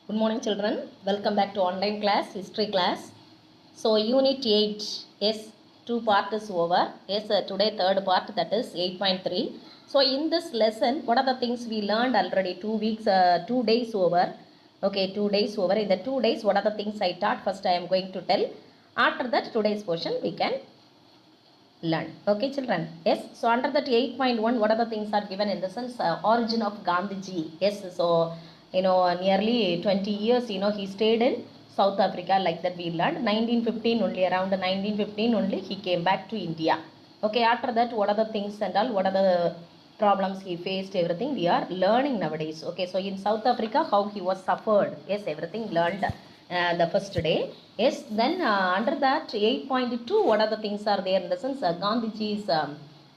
Good morning children. Welcome back to online class, history class. So unit 8, yes, 2 part is over. Yes, today third part, that is 8.3. So in this lesson, what are the things we learned already? 2 days over. Okay, 2 days over. In the 2 days, what are the things I taught? First I am going to tell. After that, today's portion we can learn. Okay children. Yes, so under that 8.1, what are the things are given in the sense origin of Gandhiji. Yes, so nearly 20 years he stayed in South Africa, like that we learned. 1915 only, around 1915 only he came back to India. Okay, after that what are the things and all, what are the problems he faced, everything we are learning nowadays. Okay, so in South Africa how he was suffered, yes, everything learned the first day. Yes, then under that 8.2, what are the things are there in the sense Gandhiji's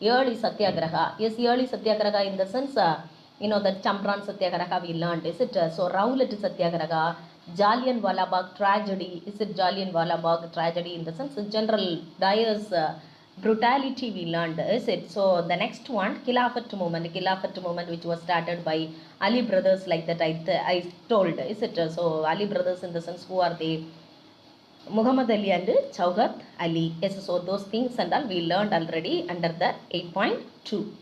early satyagraha. Yes, early satyagraha in the sense the Champran satyagraha we learned, is it? So Rowlatt satyagraha, Jallianwala Bagh tragedy, is it? Jallianwala Bagh tragedy in the sense General Dyer's brutality we learned, is it? So the next one, Khilafat movement which was started by Ali brothers, like that I told, is it? So Ali brothers in the sense, who are they? Muhammad Ali and Chaugat Ali. Yes, so those things and all we learned already under the 8.2.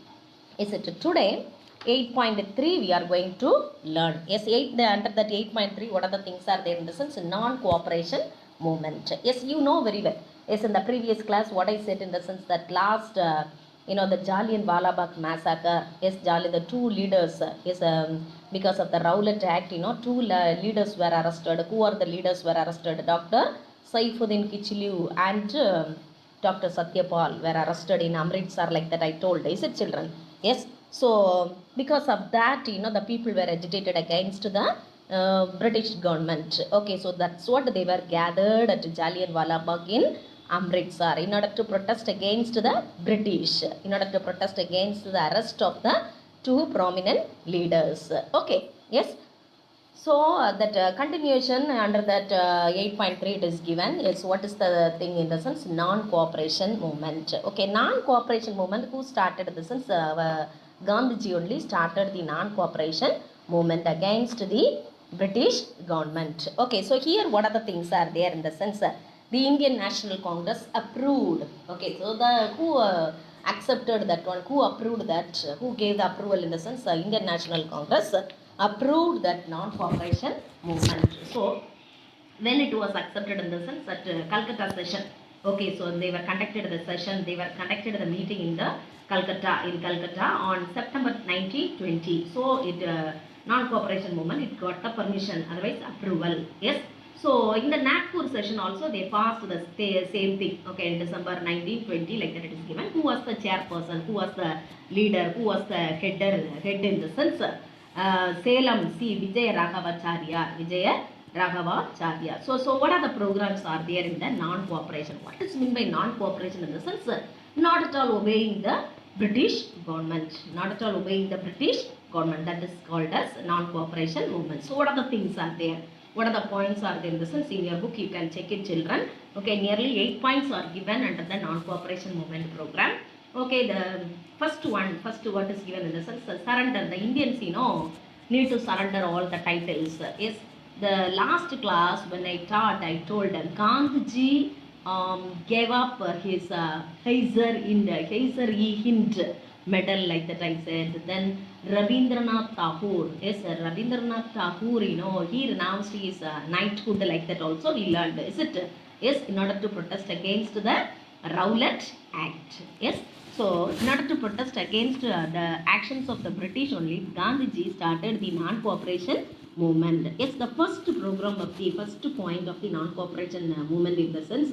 Is it? Today 8.3 we are going to learn. Yes, under that 8.3, what are the things are there in the sense non-cooperation movement. Yes, you know very well. Yes, in the previous class what I said in the sense that last the Jallianwala Bagh massacre. Yes, the two leaders, yes, because of the Rowlatt Act, two leaders were arrested. Who are the leaders were arrested? Dr. Saifuddin Kichliu and Dr. Satyapal were arrested in Amritsar, like that I told. Is it children? Yes. So because of that, the people were agitated against the British government. Okay, so that's what they were gathered at Jallianwala Bagh in Amritsar in order to protest against the British, in order to protest against the arrest of the two prominent leaders. Okay, yes. So that continuation under that 8.3 it is given. Yes, what is the thing in the sense non-cooperation movement. Okay, non-cooperation movement, who started the sense Gandhiji only started the non-cooperation movement against the British government. Okay, so here what are the things are there in the sense the Indian National Congress approved. Okay, so the who accepted that one, who approved that, who gave the approval in the sense Indian National Congress approved that non-cooperation movement. So when it was accepted in the sense at Calcutta session. Okay, so they were conducted the session, they were conducted the meeting in the Calcutta on September 1920. So it non-cooperation movement, it got the permission, otherwise approval. Yes. So in the Nagpur session also they passed the same thing. Okay, in December 1920, like that it is given. Who was the chairperson? Who was the leader? Who was the head in the sense? Salem C. Vijaya Raghavacharya. So what are the programs are there in the non-cooperation? What is meant by non-cooperation in the sense not at all obeying the British government, not at all obeying the British government. That is called as non-cooperation movement. So what are the things are there? What are the points are there in the sense? In your book you can check it, children. Okay, nearly 8 points are given under the non-cooperation movement program. Okay, the first what is given in the sense surrender. The Indians need to surrender all the titles. Yes, the last class when I taught, I told them Gandhiji gave up his Heiser-e-Hind medal, like that I said. Then Rabindranath Tagore, yes, Rabindranath Tagore, he renounced his knighthood, like that also we learned. Is it? Yes, in order to protest against the Rowlatt Act. Yes. So in order to protest against the actions of the British only, Gandhiji started the non-cooperation movement. Yes, the first program of the first point of the non-cooperation movement in the sense,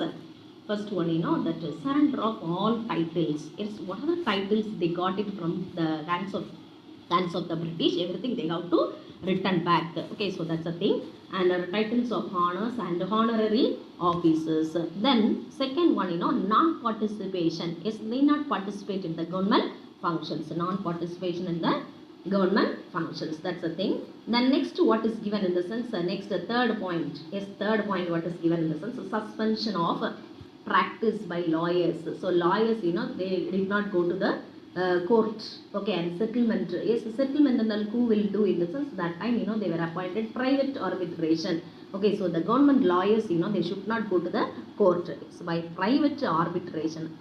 first one, that surrender of all titles. Yes, what are the titles? They got it from the hands of the British. Everything they have to return back. Okay, so that's a thing. And titles of honors and honorary officers. Then second one, non-participation. Yes, they not participate in the government functions. Non-participation in the government functions. That's the thing. Then next, what is given in the sense, next third point. Yes, third point, what is given in the sense suspension of practice by lawyers. So lawyers, they did not go to the court, okay, and settlement. Yes, settlement and who will do in the sense that time, they were appointed private arbitration. Okay, so the government lawyers, they should not go to the court. It's by private arbitration.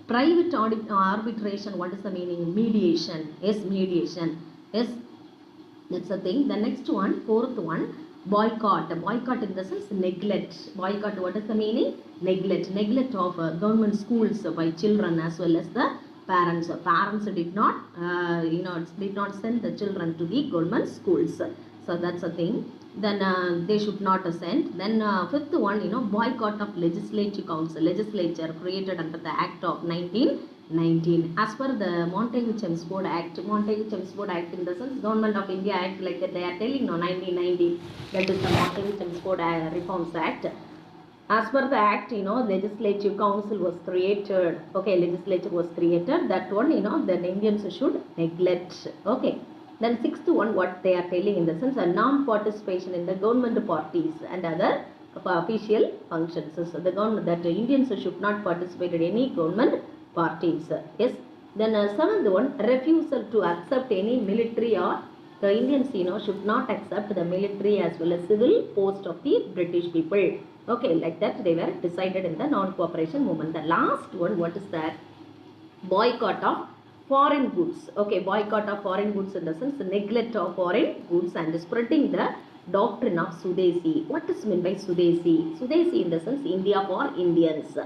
Private arbitration, what is the meaning? Mediation. Yes, mediation. Yes, that's the thing. The next one, fourth one, boycott. Boycott in the sense neglect. Boycott, what is the meaning? Neglect. Neglect of government schools by children as well as the parents. Parents did not, did not send the children to the government schools. So that's a thing. Then they should not send. Then fifth one, boycott of legislative council. Legislature created under the Act of 1919. As per the Montagu-Chelmsford Act, Montagu-Chelmsford Act in the sense Government of India Act, like that they are telling, 1990. That is the Montagu-Chelmsford Reforms Act. As per the act, legislative council was created. Okay, legislature was created. That one, the Indians should neglect. Okay. Then sixth one, what they are telling in the sense, a non-participation in the government parties and other official functions. So the government, that Indians should not participate in any government parties. Yes. Then seventh one, refusal to accept any military, or the Indians, should not accept the military as well as civil post of the British people. Okay, like that they were decided in the non-cooperation movement. The last one, what is that? Boycott of foreign goods. Okay, boycott of foreign goods in the sense neglect of foreign goods and spreading the doctrine of Sudesi. What is meant by Sudesi? Sudesi in the sense India for Indians,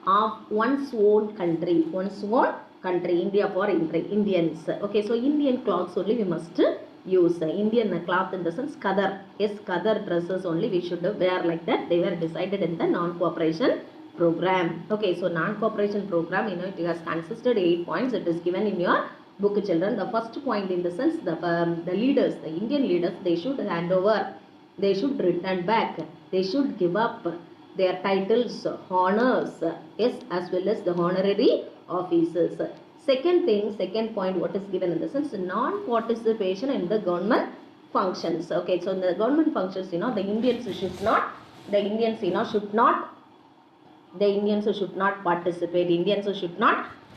of one's own country, India for Indians. Okay, so Indian clothes only we must use. Indian cloth in the sense Khadar. Yes, Khadar dresses only we should wear, like that. They were decided in the non-cooperation program. Okay, so non-cooperation program, it has consisted 8 points. It is given in your book, children. The first point in the sense, the leaders, the Indian leaders, they should hand over, they should return back, they should give up their titles, honors, yes, as well as the honorary offices. Second point, what is given in the sense, non-participation in the government functions. Okay, so in the government functions, the Indians should not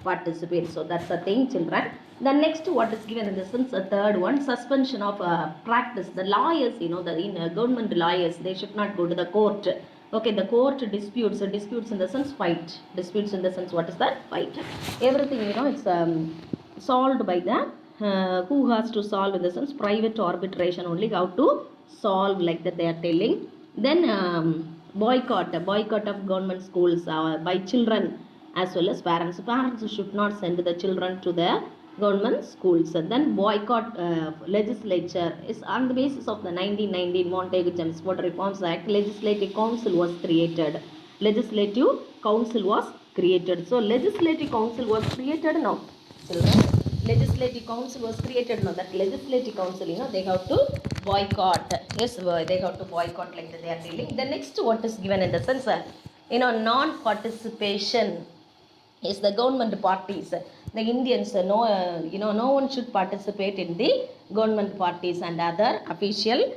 participate. So that's the thing, children. The next, what is given in the sense, the third one, suspension of practice. The lawyers, the government lawyers, they should not go to the court. Okay, the court disputes in the sense fight. Disputes in the sense, what is that? Fight. Everything, it's solved by the, who has to solve in the sense, private arbitration only, how to solve, like that they are telling. Then boycott of government schools by children as well as parents. Parents should not send the children to the government schools. Then boycott legislature is on the basis of the 1919 Montagu-Chelmsford Reforms Act. Legislative council was created. So legislative council was created now, children. Legislative council was created now. That legislative council, they have to boycott. Yes, they have to boycott, like that they are telling. The next, what is given in the sense, non-participation is the government parties. The Indians, no one should participate in the government parties and other official,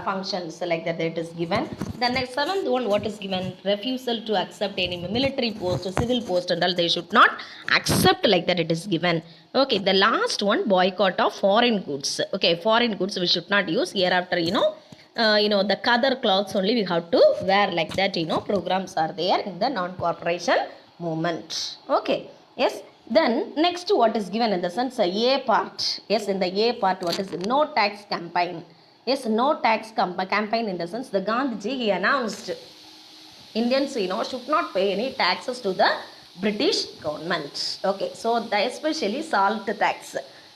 functions, like that it is given. The next seventh one, what is given? Refusal to accept any military post, civil post and all, they should not accept, like that it is given. Okay, the last one, boycott of foreign goods. Okay, foreign goods we should not use. Hereafter, the Khadar clothes only we have to wear, like that, programs are there in the non-cooperation movement. Okay, yes. Then next, what is given in the sense, A part. Yes, in the A part, what is no tax campaign. Yes, no tax campaign in the sense, the Gandhiji, he announced Indians, should not pay any taxes to the British government. Okay, so especially salt tax.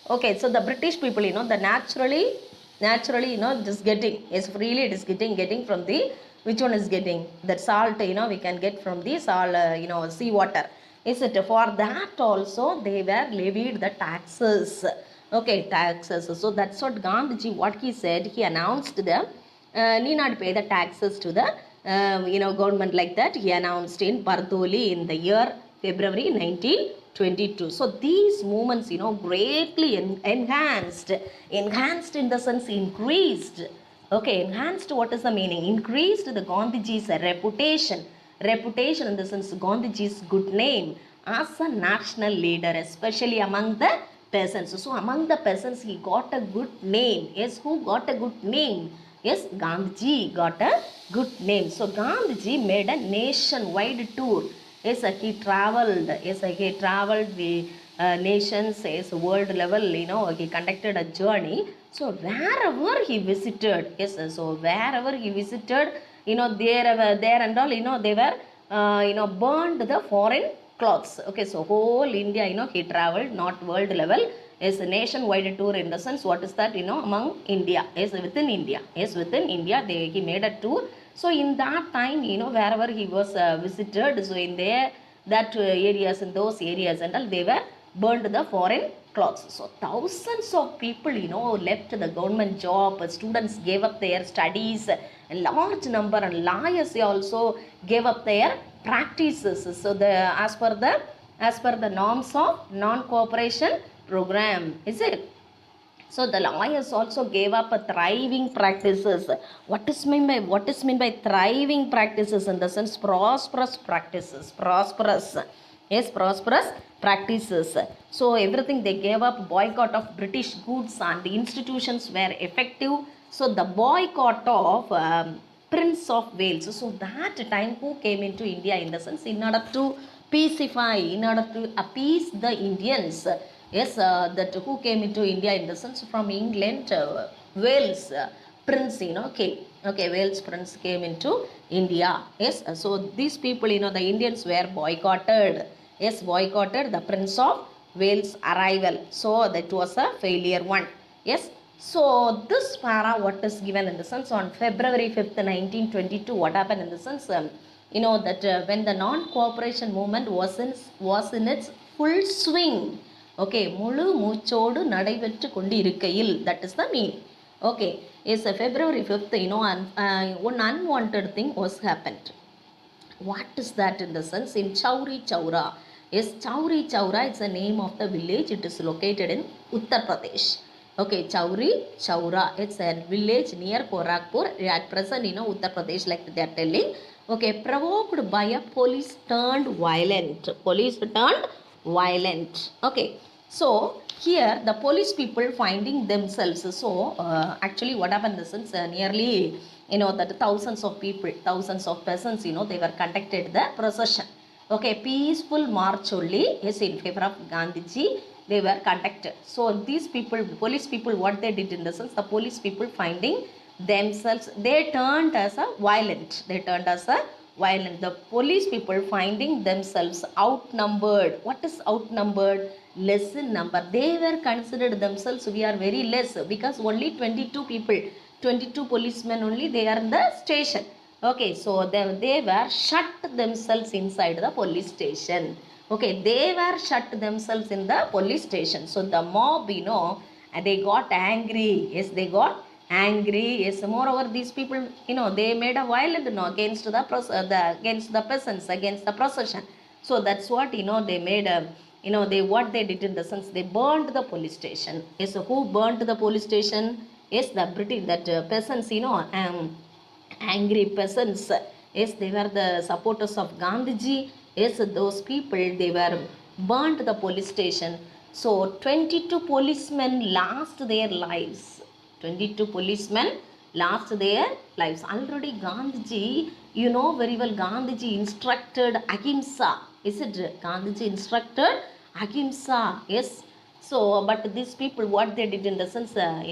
Okay, so the British people, the naturally, just getting, is freely it is getting from the, which one is getting? That salt, we can get from the salt, sea water. Is it? For that also, they were levied the taxes. Okay, taxes. So that's what Gandhiji, what he said, he announced the, need not pay the taxes to the, government, like that. He announced in Bardoli in the year February 1922. So these movements, greatly enhanced in the sense increased. Okay, enhanced, what is the meaning? Increased the Gandhiji's reputation in the sense Gandhiji's good name as a national leader, especially among the peasants. So among the peasants, he got a good name. Yes, who got a good name? Yes, Gandhiji got a good name. So Gandhiji made a nationwide tour. Yes, he traveled. Yes, he traveled the nations, yes, world level. He conducted a journey. So wherever he visited, yes, so wherever he visited, there and all, they were, burned the foreign clothes. Okay, so whole India, he traveled, not world level, is a nationwide tour in the sense, what is that, among India, is within India, he made a tour. So in that time, wherever he was visited, so in there, that areas, in those areas and all, they were burned the foreign clothes. So thousands of people, left the government job, students gave up their studies, a large number, and lawyers also gave up their practices. So as per the norms of non-cooperation program, is it? So the lawyers also gave up a thriving practices. What is mean by thriving practices? In the sense, prosperous practices. Prosperous. Yes, prosperous practices. So everything they gave up. Boycott of British goods and the institutions were effective. So the boycott of Prince of Wales. So that time who came into India, in the sense, in order to pacify, in order to appease the Indians. Yes, that who came into India, in the sense, from England, Wales prince, came. Okay, Wales prince came into India. Yes, so these people, the Indians were boycotted. Yes, boycotted the Prince of Wales arrival. So that was a failure one. Yes. So this para, what is given in the sense, on February 5th, 1922, what happened in the sense, that when the non-cooperation movement was in its full swing. Okay, முழு மூச்சோடு நடைபெற்று கொண்டிருக்கையில், that is the meaning. Okay, is February 5th, one unwanted thing was happened. What is that in the sense? In Chauri Chaura. Yes, Chauri Chaura, it's the name of the village. It is located in Uttar Pradesh. Okay, Chauri Chaura, it's a village near Gorakhpur at present, Uttar Pradesh, like they are telling. Okay, provoked by a police turned violent. Okay, so here the police people finding themselves. So actually what happened is, nearly, that thousands of people, thousands of peasants, they were conducted the procession. Okay, peaceful march only, yes, in favor of Gandhiji, they were conducted. So these people, police people, what they did, in the sense, the police people finding themselves, they turned as a violent. The police people finding themselves outnumbered. What is outnumbered? Less in number. They were considered themselves, we are very less, because only 22 people, 22 policemen only, they are in the station. Okay, so they were shut themselves inside the police station. Okay, they were shut themselves in the police station. So the mob, they got angry. Yes, they got angry. Yes, moreover, these people, they made a violent, against against the peasants, against the procession. So that's what, they made a, what they did, in the sense, they burned the police station. Yes, so who burned the police station? Yes, the British, that peasants, angry peasants. Yes, they were the supporters of Gandhiji. Yes, those people, they were burnt the police station. So 22 policemen lost their lives. 22 policemen lost their lives. Already Gandhiji, very well, Gandhiji instructed ahimsa. Is it? Gandhiji instructed ahimsa. Yes. So, but these people, what they did, in the sense, that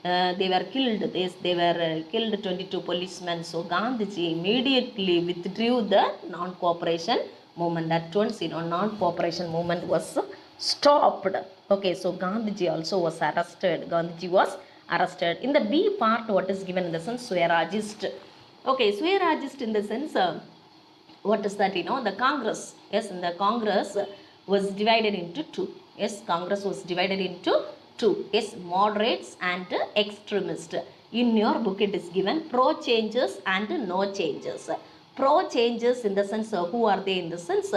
they were killed. They were killed, 22 policemen. So Gandhiji immediately withdrew the non-cooperation movement. That once, non-cooperation movement was stopped. Okay, so Gandhiji also was arrested. In the B part, what is given, in the sense, Swarajist. Okay, Swarajist, in the sense, what is that? The Congress. Yes, and the Congress was divided into two. Yes, Congress was divided into two. Yes, moderates and extremists. In your book, it is given pro changes and no changes. Pro changes, in the sense, who are they? In the sense,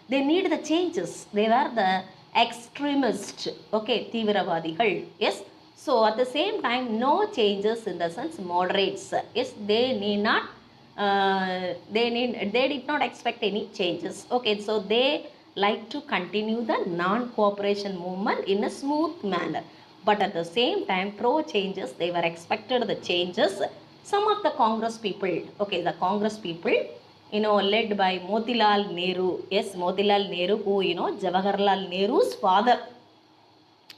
they need the changes. They were the extremist. Okay, Tiviravadigal. Yes. So at the same time, no changes, in the sense, moderates. Yes, they need not. They did not expect any changes. Okay, so they like to continue the non-cooperation movement in a smooth manner. But at the same time, pro-changes, they were expected the changes. Some of the Congress people, okay, the Congress people, led by Motilal Nehru. Yes, Motilal Nehru, who, Jawaharlal Nehru's father.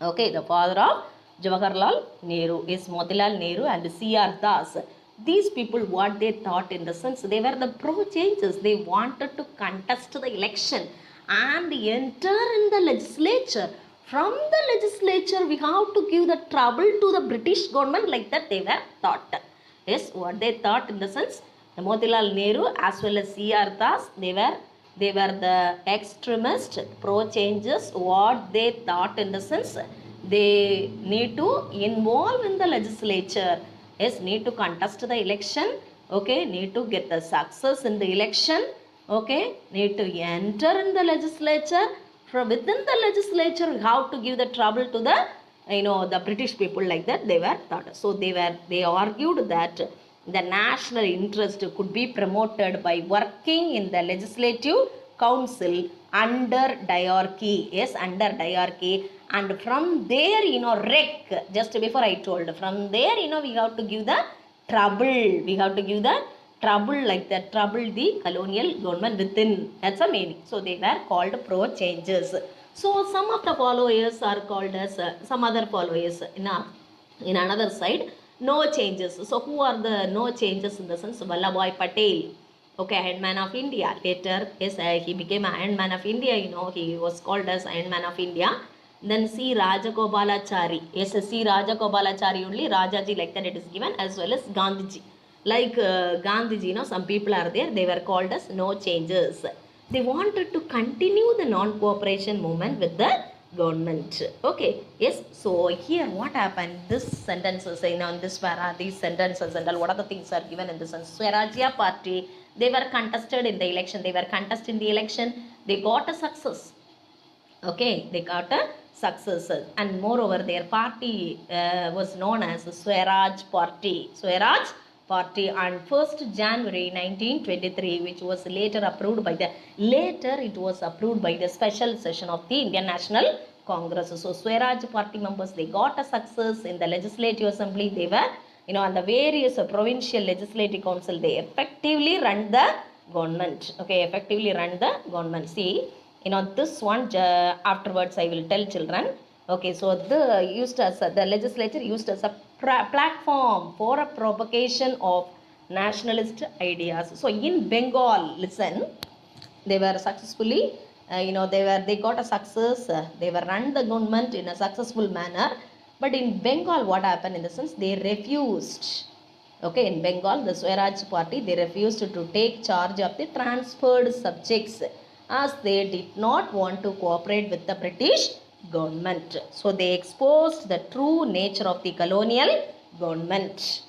Okay, the father of Jawaharlal Nehru is Motilal Nehru and C.R. Das. These people, what they thought in the sense, they were the pro-changes. They wanted to contest the election and enter in the legislature. From the legislature, we have to give the trouble to the British government, like that they were thought. Yes, what they thought in the sense, the Motilal Nehru as well as C.R. Das, they were the extremist pro-changes. What they thought in the sense, they need to involve in the legislature. Yes, need to contest the election. Okay, need to get the success in the election. Okay, need to enter in the legislature. From within the legislature, how to give the trouble to the the British people, like that they were thought. So they argued that the national interest could be promoted by working in the legislative council under diarchy. Yes, under diarchy. And from there, just before I told, from there, we have to give the trouble. We have to give the trouble, like that, trouble the colonial government within. That's the meaning. So they were called pro-changes. So some of the followers are called as, some other followers in another side, no changes. So who are the no changes in the sense? Vallabhbhai Patel. Okay, Iron Man of India. Later, yes, he became Iron Man of India. He was called as Iron Man of India. Then C. Rajagopalachari. Yes, C. Rajagopalachari only. Rajaji, like that it is given, as well as Gandhiji. Like Gandhiji, some people are there. They were called as no changes. They wanted to continue the non-cooperation movement with the government. Okay, yes. So here what happened? This sentences, in this para, these sentences and all, what are the things are given in this sense? Swarajya Party, they were contested in the election. They were contested in the election. They got a success. Okay, they got a success. And moreover, their party was known as Swaraj Party. Swaraj Party on 1st January 1923, which was later approved by the, it was approved by the special session of the Indian National Congress. So Swaraj Party members, they got a success in the Legislative Assembly. They were, on the various provincial legislative council, they effectively run the government. Okay, effectively run the government. See, this one, afterwards I will tell children. Okay, so the legislature used as a platform for a propagation of nationalist ideas. So in Bengal, listen, they were successfully, they got a success. They were run the government in a successful manner. But in Bengal, what happened in the sense, they refused. Okay, in Bengal, the Swaraj Party, they refused to take charge of the transferred subjects, as they did not want to cooperate with the British government. So they exposed the true nature of the colonial government.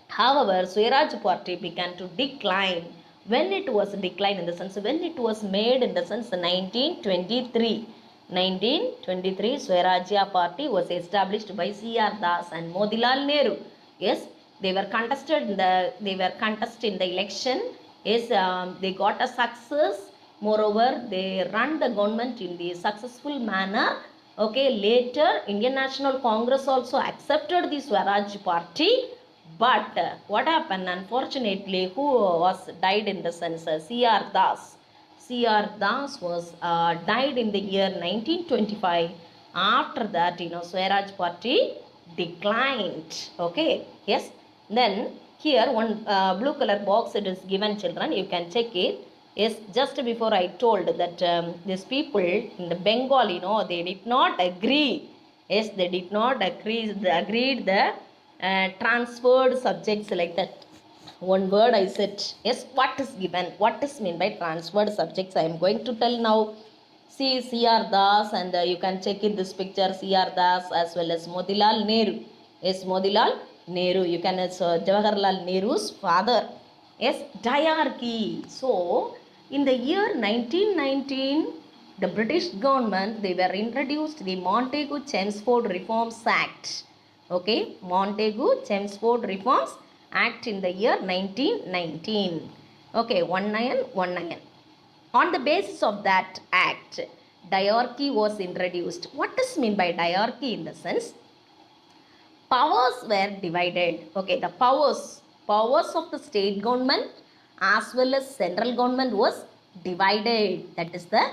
However, Swaraj Party began to decline. When it was declined in the sense, when it was made in the sense 1923. 1923, Swarajya Party was established by C.R. Das and Motilal Nehru. Yes, they were contested in the election. Yes, they got a success. Moreover, they run the government in the successful manner. Okay, later Indian National Congress also accepted the Swaraj Party. But what happened? Unfortunately, who was died in the sense? C.R. Das. C.R. Das was died in the year 1925. After that, Swaraj Party declined. Okay, yes. Then here one blue color box, it is given, children. You can check it. Yes, just before I told that these people in the Bengal, they did not agree. Yes, they did not agree. They agreed the transferred subjects, like that. One word I said. Yes, what is given? What is meant by transferred subjects? I am going to tell now. See, C.R. Das, and you can check in this picture, C.R. Das as well as Motilal Nehru. Yes, Motilal Nehru. You can Jawaharlal Nehru's father. Yes, diarchy. So, in the year 1919, the British government, they were introduced the Montagu-Chelmsford Reforms Act. Okay, Montagu-Chelmsford Reforms Act in the year 1919. Okay, 1919. On the basis of that act, diarchy was introduced. What does mean by diarchy? In the sense, powers were divided. Okay, the powers of the state government as well as central government was divided. That is the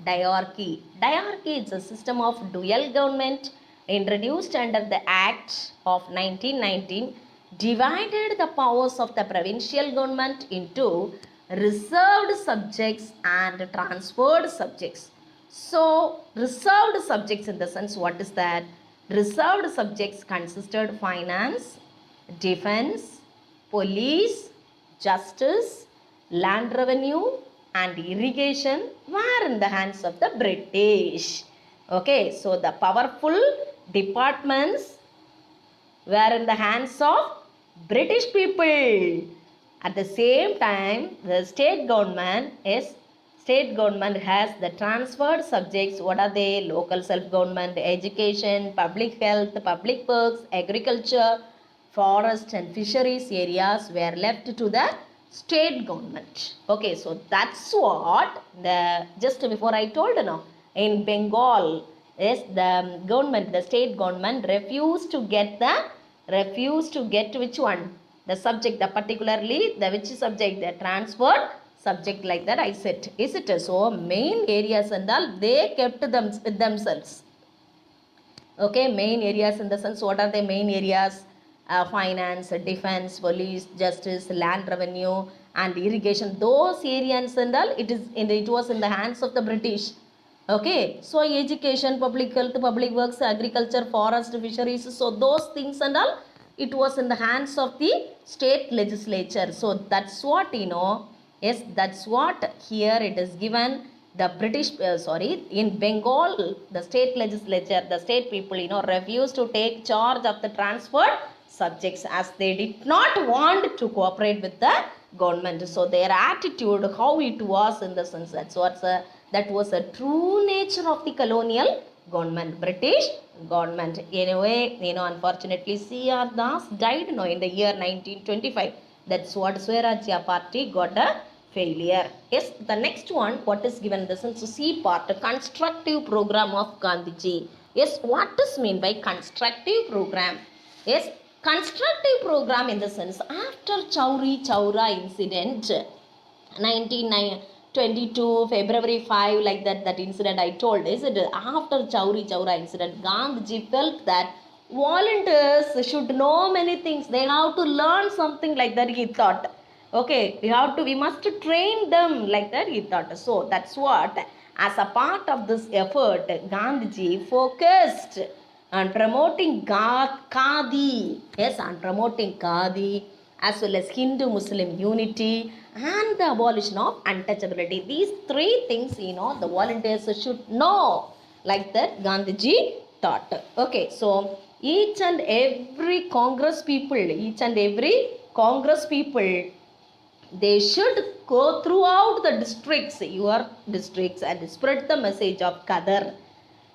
diarchy. Diarchy is a system of dual government introduced under the act of 1919, divided the powers of the provincial government into reserved subjects and transferred subjects. So reserved subjects, in the sense, what is that? Reserved subjects consisted finance, defense, police, justice, land revenue and irrigation were in the hands of the British. Okay, so the powerful departments were in the hands of British people. At the same time, the state government has the transferred subjects. What are they? Local self-government, education, public health, public works, agriculture, forest and fisheries areas were left to the state government. Okay, so that's what just before I told in Bengal, yes, the government, the state government refused to get which one? The subject, particularly the which subject? The transferred subject, like that I said. Is it so? Main areas and all they kept them with themselves. Okay, main areas in the sense, what are the main areas? Finance, defense, police, justice, land revenue and irrigation. Those areas and all, it was in the hands of the British. Okay, so education, public health, public works, agriculture, forest, fisheries, so those things and all, it was in the hands of the state legislature. So that's what yes, that's what here it is given. The British, in Bengal, the state legislature, the state people, refused to take charge of the transferred subjects as they did not want to cooperate with the government. So their attitude, how it was, in the sense, that was a true nature of the colonial government, British government. Anyway, unfortunately, C.R. Das died in the year 1925. That's what Swarajya Party got a failure. Yes, the next one, what is given in the sense, C part, constructive program of Gandhiji. Yes, what does mean by constructive program? Yes, constructive program in the sense, after Chauri Chaura incident, 1922 February 5, like that incident I told, is it? After Chauri Chaura incident, Gandhiji felt that volunteers should know many things. They have to learn something, like that he thought. Okay, we must train them, like that he thought. So that's what, as a part of this effort, Gandhiji focused on promoting Khadi. Yes, on promoting Khadi, as well as Hindu-Muslim unity and the abolition of untouchability. These three things, the volunteers should know, like that Gandhiji thought. Okay, so each and every Congress people, they should go throughout the districts, your districts, and spread the message of Qadar,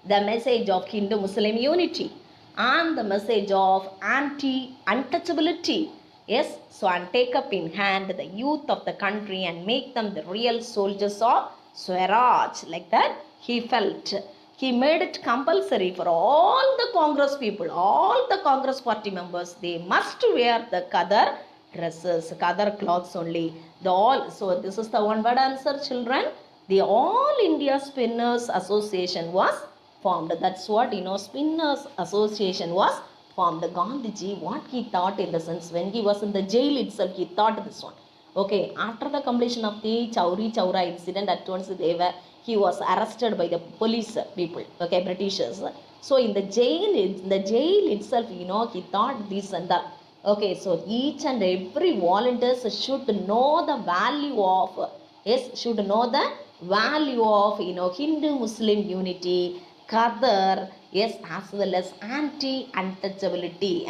the message of Hindu-Muslim unity, and the message of anti-untouchability. Yes, so and take up in hand the youth of the country and make them the real soldiers of Swaraj, like that he felt. He made it compulsory for all the Congress people, all the Congress party members, they must wear the Qadar dresses, Qadar clothes only. So this is the one word answer, children. The All India Spinners Association was formed. That's what, Spinners Association was formed. Gandhiji, what he thought, in the sense, when he was in the jail itself, he thought this one. Okay, after the completion of the Chauri Chaura incident, at once he was arrested by the police people, okay, Britishers. So in the jail itself, he thought this and that. Okay, so each and every volunteers should know the value of, Hindu-Muslim unity, Qadar, yes, as well as anti-untouchability.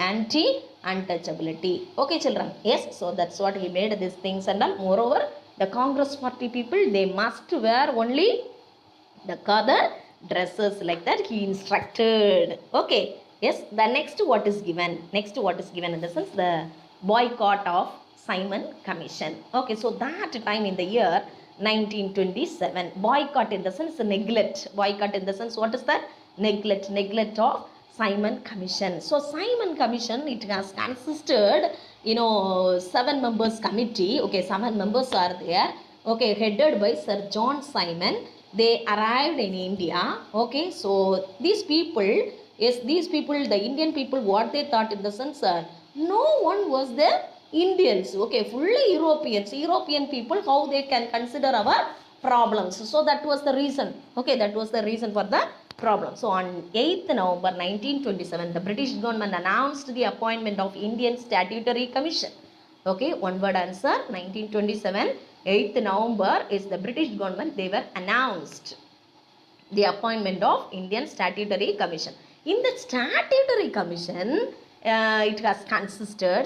Okay, children, yes, so that's what he made these things and all. Moreover, the Congress party people, they must wear only the Qadar dresses, like that he instructed. Okay. Yes, the next what is given in the sense, the boycott of Simon Commission. Okay, so that time in the year 1927. Boycott in the sense neglect. Boycott in the sense, what is that? Neglect. Neglect of Simon Commission. So Simon Commission, it has consisted, 7 members committee. Okay, 7 members are there. Okay, headed by Sir John Simon. They arrived in India. Okay, so these people, the Indian people, what they thought in the sense, no one was the Indians. Okay, fully Europeans. European people, how they can consider our problems. So that was the reason. Okay, that was the reason for the problem. So on 8th November 1927, the British government announced the appointment of Indian Statutory Commission. Okay, one word answer. 1927, 8th November is the British government, they were announced the appointment of Indian Statutory Commission. In the Statutory Commission,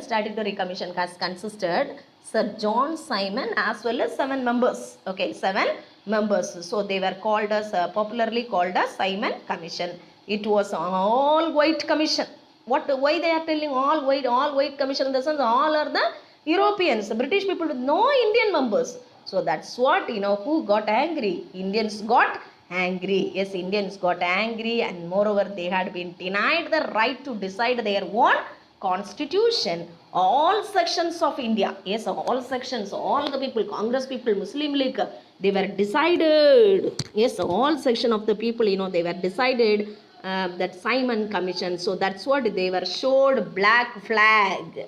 Statutory Commission has consisted Sir John Simon as well as 7 members. Okay, 7 members. So they were called as, popularly called as Simon Commission. It was an all-white commission. Why they are telling all-white commission? In the sense, all are the Europeans, the British people with no Indian members. So that's what, who got angry? Indians got angry. Yes, Indians got angry, and moreover they had been denied the right to decide their own constitution. All sections of India, yes, all sections, all the people, Congress people, Muslim League, they were decided. Yes, all section of the people, they were decided that Simon Commission. So that's what they were showed black flag.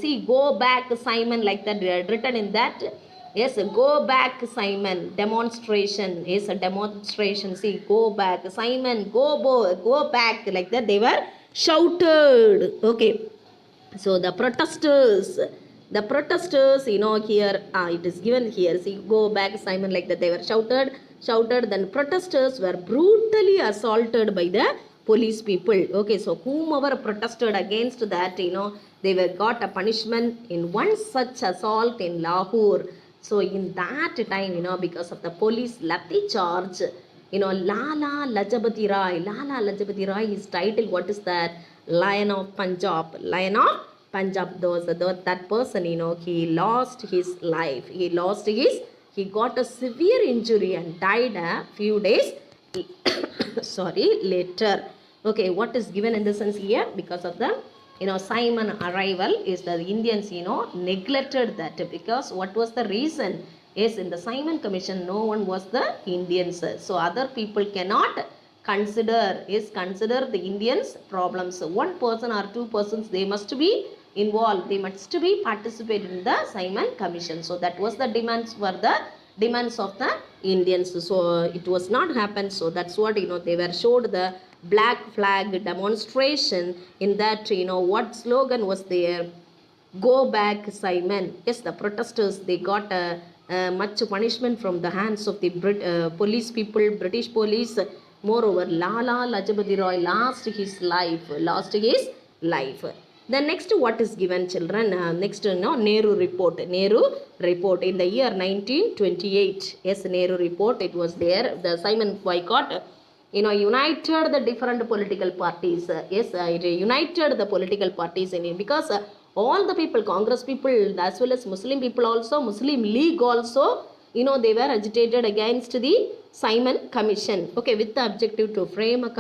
See, go back Simon, like that written in that. Yes, go back Simon, demonstration. Yes, a demonstration. See, go back Simon, go back, like that they were shouted. Okay, so the protesters, here it is given here. See, go back Simon, like that they were shouted. Then protesters were brutally assaulted by the police people. Okay, so whomever protested against that, they were got a punishment in one such assault in Lahore. So in that time, because of the police lathi charge, Lala Lajpati Rai, his title, what is that? Lion of Punjab. That person, he lost his life. He got a severe injury and died a few days later. Okay, what is given in the sense here? Because of the Simon arrival is the Indians, neglected that, because what was the reason? Yes, in the Simon Commission, no one was the Indians. So other people cannot consider the Indians' problems. One person or 2 persons, they must be involved. They must be participated in the Simon Commission. So that was the demands of the Indians. So it was not happened. So that's what, they were showed the black flag demonstration. In that, what slogan was there? Go back Simon. Yes, the protesters, they got much punishment from the hands of the police people, British police. Moreover, Lala Lajpati Rai lost his life. Then next, what is given, children? Next, Nehru report. In the year 1928. Yes, Nehru report, it was there. The Simon boycott, united the different political parties. Yes, it united the political parties in it, because all the people, Congress people, as well as Muslim people also, Muslim League also, they were agitated against the Simon Commission. Okay, with the objective to frame a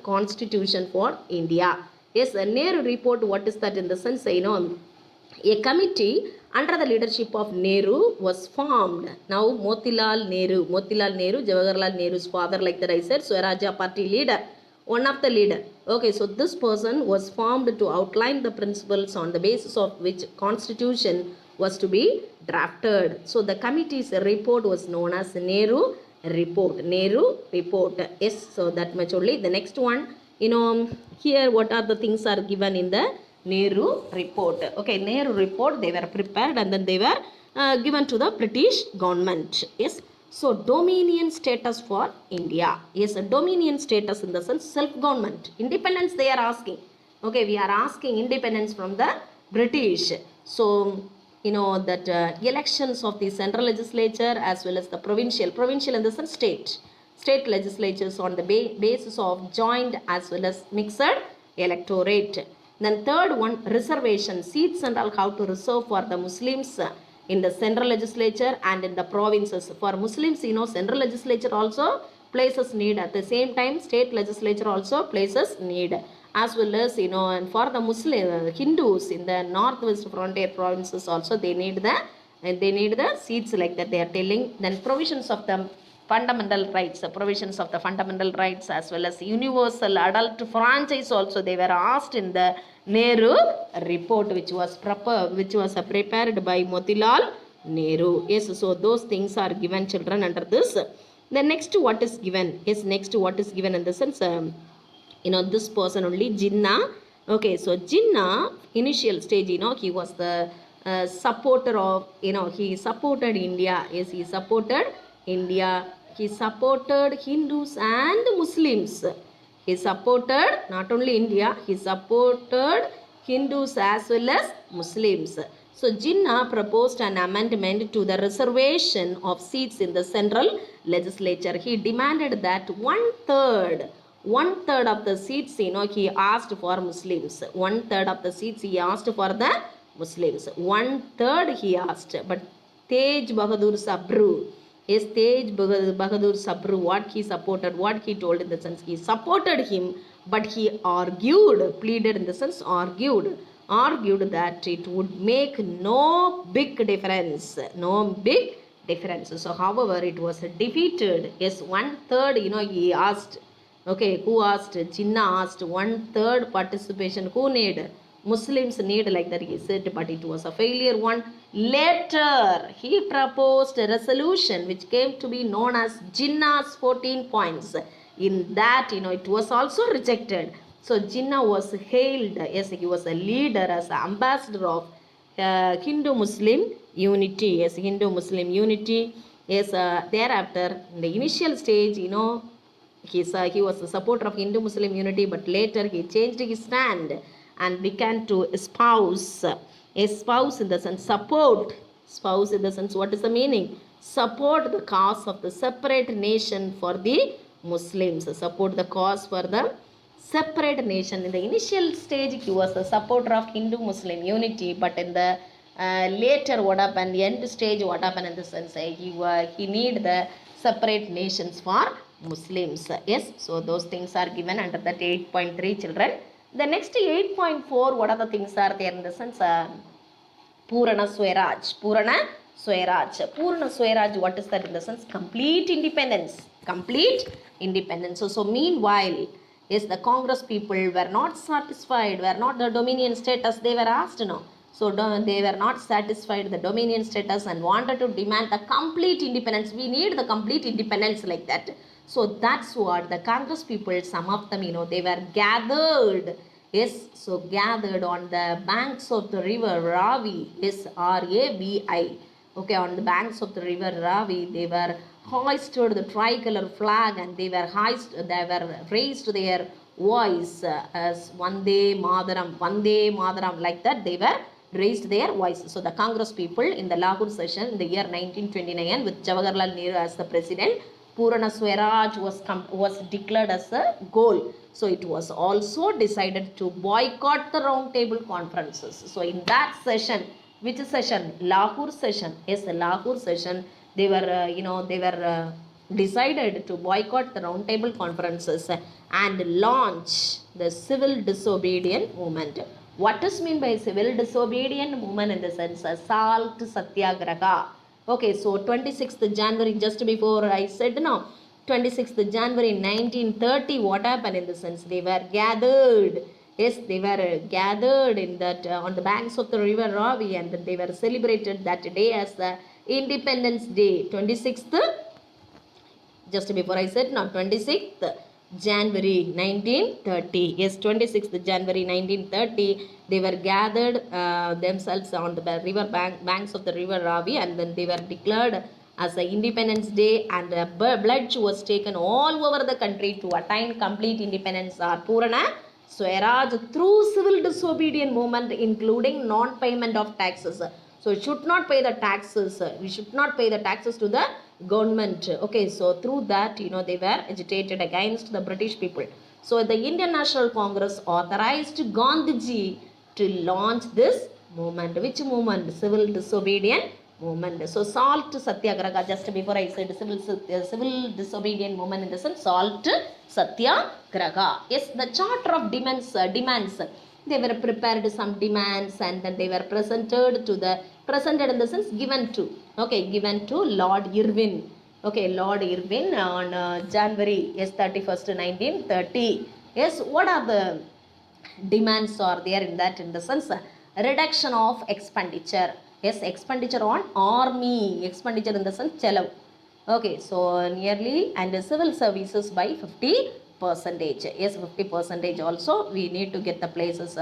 constitution for India. Yes, a Nehru report, what is that in the sense, a committee under the leadership of Nehru was formed. Now, Motilal Nehru, Jawaharlal Nehru's father, like that I said, Swarajya party leader, one of the leader. Okay, so this person was formed to outline the principles on the basis of which constitution was to be drafted. So the committee's report was known as Nehru report. Yes, so that much only. The next one, here what are the things are given in the Nehru report. Okay, Nehru report, they were prepared and then they were given to the British government. Yes, so dominion status for India. Yes, a dominion status in the sense self-government. Independence they are asking. Okay, we are asking independence from the British. So, that elections of the central legislature as well as the provincial in the sense state legislatures on the basis of joint as well as mixed electorate. Then third one, reservation, seats and all how to reserve for the Muslims in the central legislature and in the provinces. For Muslims, central legislature also places need. At the same time, state legislature also places need. As well as, and for the Muslim Hindus in the northwest frontier provinces also, they need the seats like that they are telling. Then provisions of the fundamental rights, as well as universal adult franchise also they were asked in the Nehru report, which was prepared by Motilal Nehru. Yes, so those things are given, children, under this. The next what is given? Yes, next what is given in the sense, this person only, Jinnah. Okay, so Jinnah, initial stage, he was the supporter of, he supported India. Yes, he supported India. He supported Hindus and Muslims. He supported not only India, he supported Hindus as well as Muslims. So Jinnah proposed an amendment to the reservation of seats in the central legislature. He demanded that one third of the seats, he asked for Muslims. One third of the seats he asked for the Muslims. One third he asked. But Tej Bahadur Sabru, yes, Tej Bahadur Sabru, what he supported, what he told in the sense, he supported him, but he pleaded in the sense, argued that it would make no big difference. So, however, it was defeated. Yes, one third, he asked. Okay, who asked? Jinnah asked. One third participation. Who need? Muslims need, like that he said, but it was a failure one. Later, he proposed a resolution which came to be known as Jinnah's 14 points. In that, it was also rejected. So, Jinnah was hailed, yes, he was a leader as an ambassador of Hindu-Muslim unity. Yes, Hindu-Muslim unity. Yes, thereafter, in the initial stage, he was a supporter of Hindu-Muslim unity, but later he changed his stand and began to espouse in the sense, support. Espouse in the sense, what is the meaning? Support the cause of the separate nation for the Muslims. Support the cause for the separate nation. In the initial stage, he was a supporter of Hindu-Muslim unity, but in the later, what happened, the end stage, what happened in the sense, he need the separate nations for Muslims. Yes, so those things are given under that 8.3, children. The next 8.4, what are the things are there in the sense? Purana Swaraj. Purana Swaraj, what is that in the sense? Complete independence. So meanwhile, yes, the Congress people were not satisfied, were not the dominion status they were asked, no. So they were not satisfied with the dominion status and wanted to demand the complete independence. We need the complete independence, like that. So that's what the Congress people, some of them, they were gathered. Yes, so gathered on the banks of the river Ravi. Yes, R-A-V-I. Okay, on the banks of the river Ravi, they were hoisted the tricolor flag and they were raised their voice as Vande Mataram, like that they were raised their voice. So the Congress people in the Lahore session in the year 1929 with Jawaharlal Nehru as the president, Purana Swaraj was declared as a goal. So it was also decided to boycott the round table conferences. So in that session, which session? Lahore session. Yes, the Lahore session, they were decided to boycott the round table conferences and launch the civil disobedient movement. What is mean by civil disobedient movement in the sense? Salt Satyagraha. Okay, so 26th January, just before I said no, 26th January 1930, what happened in the sense? They were gathered. Yes, they were gathered in that on the banks of the river Ravi, and they were celebrated that day as the Independence Day. 26th, just before I said no, 26th January 1930. Yes, 26th January 1930, they were gathered themselves on the banks of the river Ravi, and then they were declared as the Independence Day, and a pledge was taken all over the country to attain complete independence or Purana Swaraj through civil disobedient movement, including non-payment of taxes. So we should not pay the taxes. We should not pay the taxes to the government. Okay, so through that, they were agitated against the British people. So the Indian National Congress authorized Gandhiji to launch this movement. Which movement? Civil disobedient movement. So salt satyagraha, just before I said civil disobedient movement, in the sense salt satyagraha. Yes, the charter of demands, they were prepared some demands and then they were presented in the sense given to, okay, given to Lord Irwin. Okay, Lord Irwin on January 31st, 1930. Yes, what are the demands are there in that, in the sense reduction of expenditure. Yes, expenditure on army, expenditure in the sense chelav. Okay, so nearly, and civil services by 50%. Yes, 50% also we need to get the places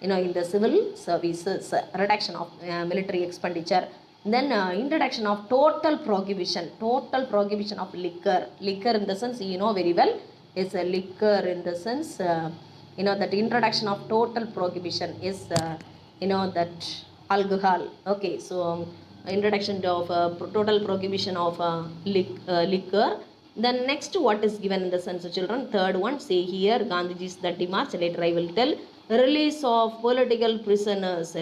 in the civil services. Reduction of military expenditure. Then introduction of total prohibition of liquor in the sense, very well, is a liquor in the sense, that introduction of total prohibition is that alcohol. Okay, so introduction of total prohibition of liquor. Then next, what is given in the sense, children? Third one, say here, Gandhiji's 30 March, later I will tell. Release of political prisoners.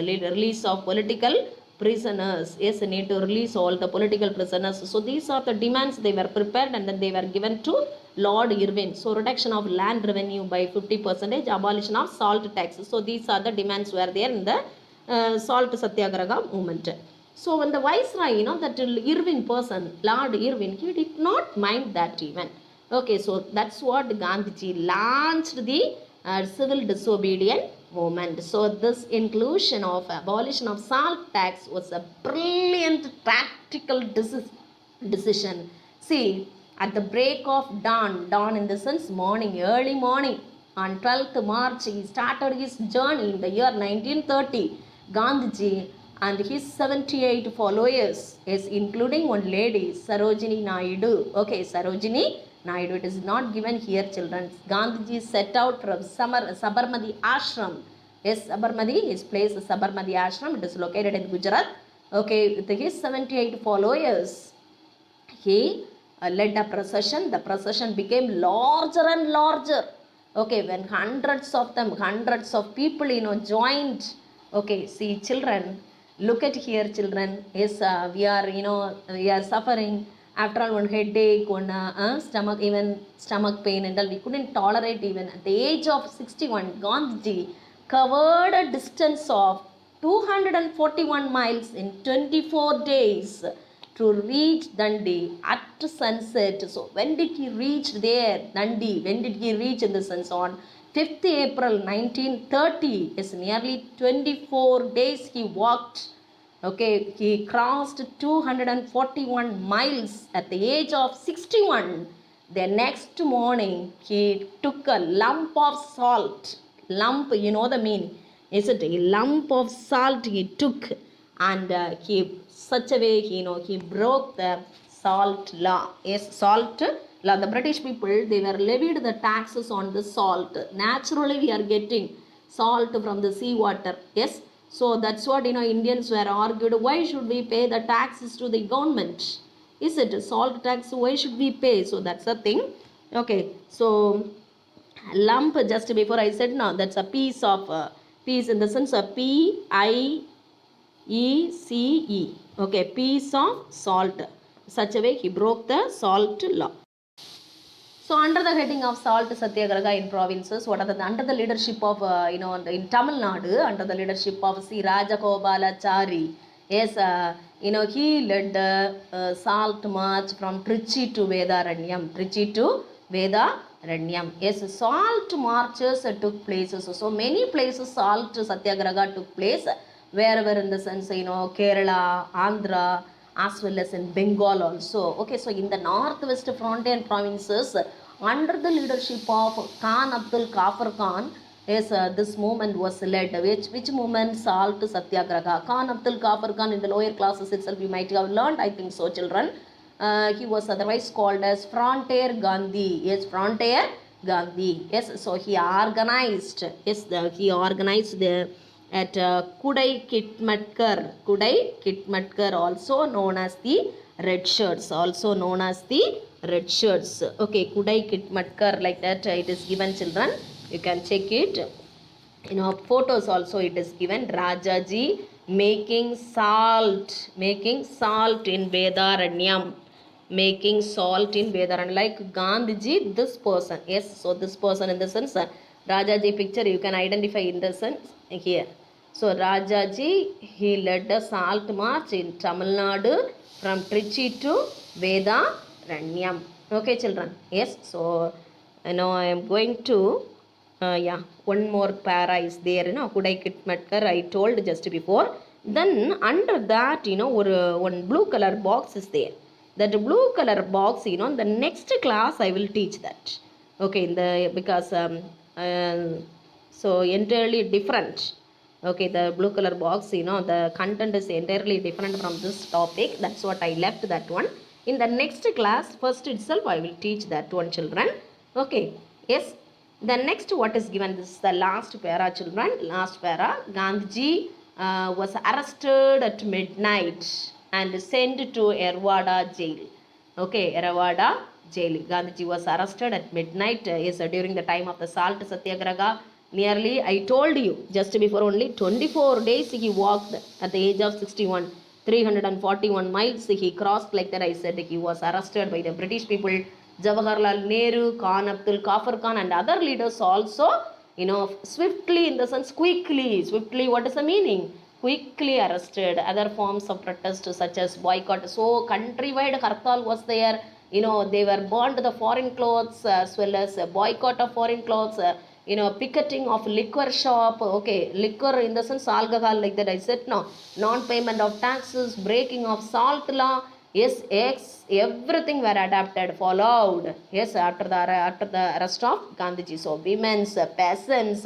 Yes, need to release all the political prisoners. So these are the demands they were prepared and then they were given to Lord Irwin. So reduction of land revenue by 50%, abolition of salt taxes. So these are the demands were there in the salt satyagraha movement. So when the viceroy, that Irwin person, Lord Irwin, he did not mind that even. Okay, so that's what Gandhiji launched the civil disobedient movement. So this inclusion of abolition of salt tax was a brilliant tactical decision. See, at the break of dawn in the sense morning, early morning, on 12th March, he started his journey in the year 1930. Gandhiji and his 78 followers, yes, including one lady, Sarojini Naidu. Okay, Sarojini Naidu, it is not given here, children. Gandhiji set out from Sabarmati Ashram. Yes, Sabarmati, his place is Sabarmati Ashram. It is located in Gujarat. Okay, with his 78 followers, he led a procession. The procession became larger and larger. Okay, when hundreds of people, joined. Okay, see, children, look at here, children. Yes, we are suffering. After all, one headache, one stomach, even stomach pain and all, we couldn't tolerate even. At the age of 61, Gandhiji covered a distance of 241 miles in 24 days to reach Dundee at sunset. So when did he reach there, Dundee? When did he reach in the sense? On 5th April 1930. It's nearly 24 days he walked. Okay, he crossed 241 miles at the age of 61. The next morning, he took a lump of salt. Lump, you know the meaning. Is it a lump of salt he took, and he such a way, he broke the salt law. Yes, salt law. The British people, they were levied the taxes on the salt. Naturally, we are getting salt from the sea water. Yes. So that's what, Indians were argued. Why should we pay the taxes to the government? Is it a salt tax? Why should we pay? So that's the thing. Okay. So lump, just before I said, no, that's a piece of, piece in the sense of Piece. Okay, piece of salt. Such a way he broke the salt law. So under the heading of salt satyagraha in provinces, what are under the leadership of, in Tamil Nadu, under the leadership of C. Rajagobalachari. Yes, he led the salt march from Trichy to Vedaranyam. Yes, salt marches took place. So many places salt satyagraha took place, wherever in the sense, Kerala, Andhra, as well as in Bengal also. Okay, so in the northwest frontier provinces, under the leadership of Khan Abdul Kafur Khan, yes, this movement was led. Which movement? Salt Satyagraha. Khan Abdul Kafur Khan, in the lower classes itself you might have learned, I think so, children. He was otherwise called as Frontier Gandhi. Yes, Frontier Gandhi. Yes, so he organized. Yes, he organized at Kudai Kitmatkar, also known as the Red Shirts. Red Shirts. Okay, Kudai Kitmatkar, like that it is given, children. You can check it. Photos also it is given. Rajaji making salt in Vedaranyam, making salt in Vedaranyam, like Gandhiji, this person. Yes, so this person in the sense, Rajaji picture you can identify in the sense here. So Rajaji, he led a salt march in Tamil Nadu from Trichy to Vedaranyam. Okay children, yes, so I am going to one more para is there, Kudai Kitmatkar I told just before. Then under that, one blue color box is there. That blue color box, the next class I will teach that. Okay, because so entirely different. Okay, the blue color box, the content is entirely different from this topic. That's what I left that one. In the next class, first itself I will teach that one, children. Okay, yes. Then next what is given, this is the last para, children. Last para, Gandhiji was arrested at midnight and sent to Erwada jail. Okay, Erwada jail. Gandhiji was arrested at midnight, during the time of the salt satyagraha. Nearly, I told you just before, only 24 days he walked at the age of 61. 341 miles he crossed, like that I said. He was arrested by the British people. Jawaharlal Nehru, Khan Abdul Kafur Khan and other leaders also, swiftly, in the sense swiftly, what is the meaning? Quickly arrested. Other forms of protest such as boycott. So countrywide hartal was there. They were burned the foreign clothes, as well as boycott of foreign clothes, picketing of liquor shop. Okay, liquor in the sense alcohol, like that I said. No, non-payment of taxes, breaking of salt law. Yes, everything were adapted, followed. Yes, after the arrest of Gandhiji. So women's, peasants,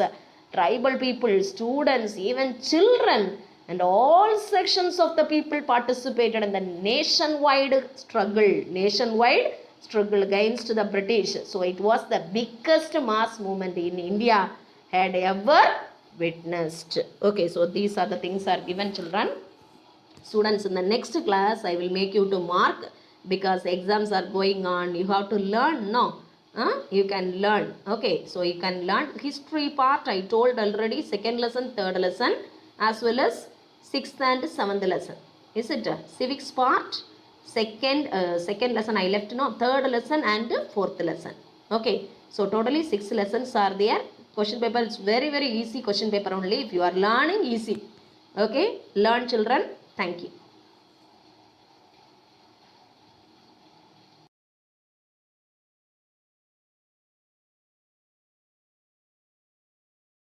tribal people, students, even children, and all sections of the people participated in the nationwide struggle against the British. So it was the biggest mass movement in India had ever witnessed. Okay, so these are the things are given, children. Students, in the next class I will make you to mark, because exams are going on. You have to learn, you can learn. Okay, so you can learn history part. I told already, second lesson, third lesson, as well as sixth and seventh lesson. Is it civics part? Second lesson I left, third lesson and fourth lesson. Okay, so totally 6 lessons are there. Question paper is very, very easy question paper only. If you are learning, easy. Okay, learn, children. Thank you.